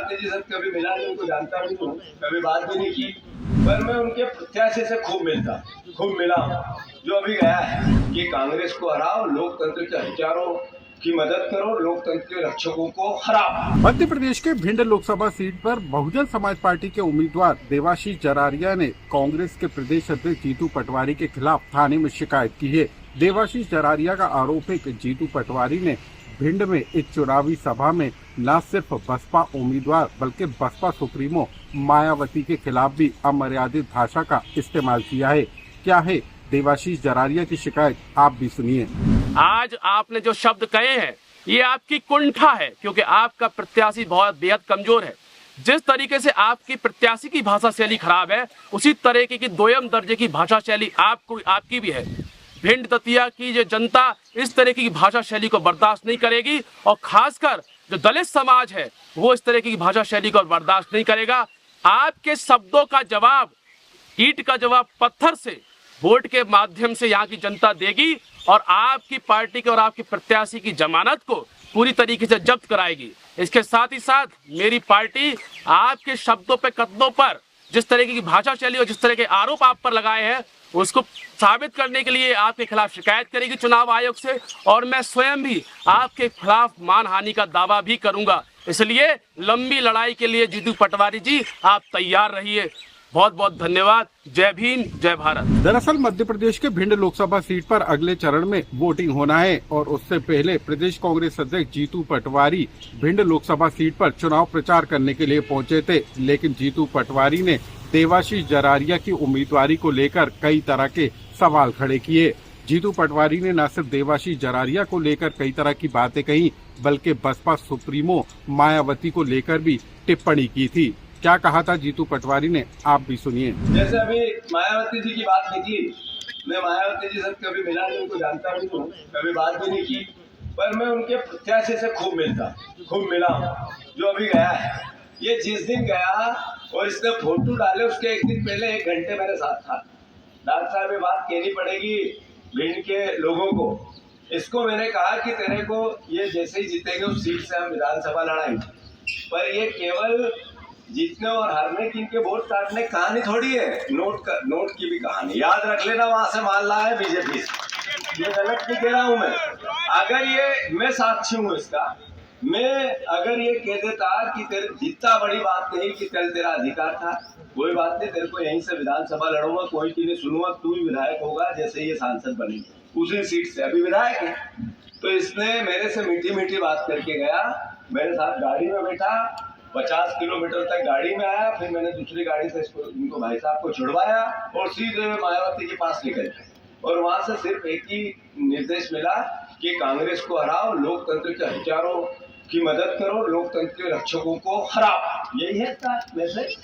मायावती जी से कभी मिला नहीं, उनको जानता भी नहीं, कभी बात भी नहीं की, पर मैं उनके प्रत्याशी से खूब मिला। जो अभी गया है कि कांग्रेस को हराओ, लोकतंत्र के हथियारों की मदद करो, लोकतंत्र के रक्षकों को हराओ। मध्य प्रदेश के भिंड लोकसभा सीट पर बहुजन समाज पार्टी के उम्मीदवार देवाशीष जरारिया ने कांग्रेस के प्रदेश अध्यक्ष जीतू पटवारी के खिलाफ थाने में शिकायत की है। देवाशीष जरारिया का आरोप है कि जीतू पटवारी ने भिंड में एक चुनावी सभा में न सिर्फ बसपा उम्मीदवार बल्कि बसपा सुप्रीमो मायावती के खिलाफ भी अमर्यादित भाषा का इस्तेमाल किया है। क्या है देवाशीष जरारिया की शिकायत, आप भी सुनिए। आज आपने जो शब्द कहे हैं ये आपकी कुंठा है, क्योंकि आपका प्रत्याशी बहुत बेहद कमजोर है। जिस तरीके से आपकी प्रत्याशी की भाषा शैली खराब है, उसी तरीके की दोयम दर्जे की भाषा शैली आपकी भी है। भिंड दतिया की जो जनता इस तरीके की भाषा शैली को बर्दाश्त नहीं करेगी, और खासकर जो दलित समाज है वो इस तरीके की भाषा शैली को बर्दाश्त नहीं करेगा। आपके शब्दों का जवाब, ईंट का जवाब पत्थर से वोट के माध्यम से यहाँ की जनता देगी, और आपकी पार्टी के और आपकी प्रत्याशी की जमानत को पूरी तरीके से जब्त कराएगी। इसके साथ ही साथ मेरी पार्टी आपके शब्दों पे, कदमों पर जिस तरीके की भाषा शैली और जिस तरह के आरोप आप पर लगाए हैं उसको साबित करने के लिए आपके खिलाफ शिकायत करेगी चुनाव आयोग से, और मैं स्वयं भी आपके खिलाफ मानहानि का दावा भी करूंगा। इसलिए लंबी लड़ाई के लिए जीतू पटवारी जी आप तैयार रहिए। बहुत बहुत धन्यवाद। जय भीम, जय भारत। दरअसल मध्य प्रदेश के भिंड लोकसभा सीट पर अगले चरण में वोटिंग होना है, और उससे पहले प्रदेश कांग्रेस अध्यक्ष जीतू पटवारी भिंड लोकसभा सीट पर चुनाव प्रचार करने के लिए पहुंचे थे। लेकिन जीतू पटवारी ने देवाशीष जरारिया की उम्मीदवारी को लेकर कई तरह के सवाल खड़े किए। जीतू पटवारी ने न सिर्फ देवाशीष जरारिया को लेकर कई तरह की बातें कही, बल्कि बसपा सुप्रीमो मायावती को लेकर भी टिप्पणी की थी। क्या कहा था जीतू पटवारी ने, आप भी सुनिए। जैसे अभी मायावती जी की बात निकली, मैं मायावती जी से कभी मिला नहीं, उनको जानता भी नहीं, कभी बात भी नहीं की, पर मैं उनके प्रत्याशी से खूब मिला। जो अभी गया है, ये जिस दिन गया और इसने फोटो डाले उसके एक दिन पहले 1 घंटे मेरे साथ था। डॉक्टर साहब ये बात कहनी पड़ेगी भिंड के लोगों को। इसको मैंने कहा कि तेरे को ये जैसे ही जीतेंगे उस सीट से हम विधानसभा लड़ाएंगे, पर ये केवल जीतने और हारने की, इनके वोट काटने कहानी थोड़ी है, नोट की भी कहानी। याद रख लेना, वहां से माल लाया है बीजेपी से। ये गलत नहीं कह रहा हूं मैं। अगर ये, मैं साक्षी हूं इसका, मैं अगर ये कह देता कि तेरे जितना बड़ी बात नहीं कि कल तेरा अधिकार था, कोई बात नहीं, तेरे को यहीं से विधानसभा लड़ूंगा, कोई की नहीं सुनूंगा, तू ही विधायक होगा जैसे ये सांसद बनेगी उसी सीट से, अभी विधायक है। तो इसने मेरे से मीठी बात करके गया, मेरे साथ गाड़ी में बैठा, 50 किलोमीटर तक गाड़ी में आया, फिर मैंने दूसरी गाड़ी से इनको भाई साहब को छुड़वाया और सीधे मायावती के पास निकल गए। और वहां से सिर्फ एक ही निर्देश मिला कि कांग्रेस को हराओ, लोकतंत्र के हथियारों की मदद करो, लोकतंत्र के रक्षकों को हराओ। यही है इसका मैसेज।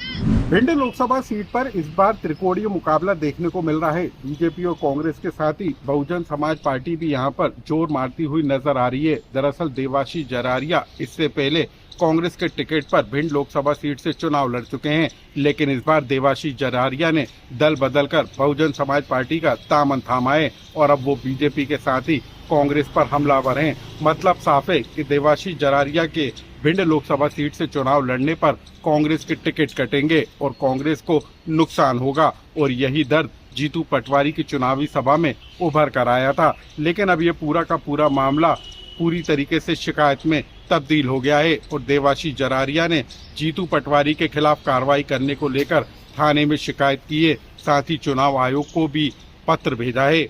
भिंड लोकसभा सीट पर इस बार त्रिकोणीय मुकाबला देखने को मिल रहा है। बीजेपी और कांग्रेस के साथ ही बहुजन समाज पार्टी भी यहां पर जोर मारती हुई नजर आ रही है। दरअसल देवाशीष जरारिया इससे पहले कांग्रेस के टिकट पर भिंड लोकसभा सीट से चुनाव लड़ चुके हैं, लेकिन इस बार देवाशीष जरारिया ने दल बदलकर बहुजन समाज पार्टी का दामन थामा है, और अब वो बीजेपी के साथ ही कांग्रेस पर हमलावर हैं। मतलब साफ है कि देवाशीष जरारिया के भिंड लोकसभा सीट से चुनाव लड़ने पर कांग्रेस के टिकट कटेंगे और कांग्रेस को नुकसान होगा, और यही दर्द जीतू पटवारी की चुनावी सभा में उभर कर आया था। लेकिन अब ये पूरा का पूरा मामला पूरी तरीके से शिकायत में तब्दील हो गया है, और देवाशीष जरारिया ने जीतू पटवारी के खिलाफ कार्रवाई करने को लेकर थाने में शिकायत की है, साथ ही चुनाव आयोग को भी पत्र भेजा है।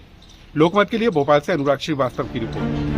लोकमत के लिए भोपाल से अनुराग श्रीवास्तव की रिपोर्ट।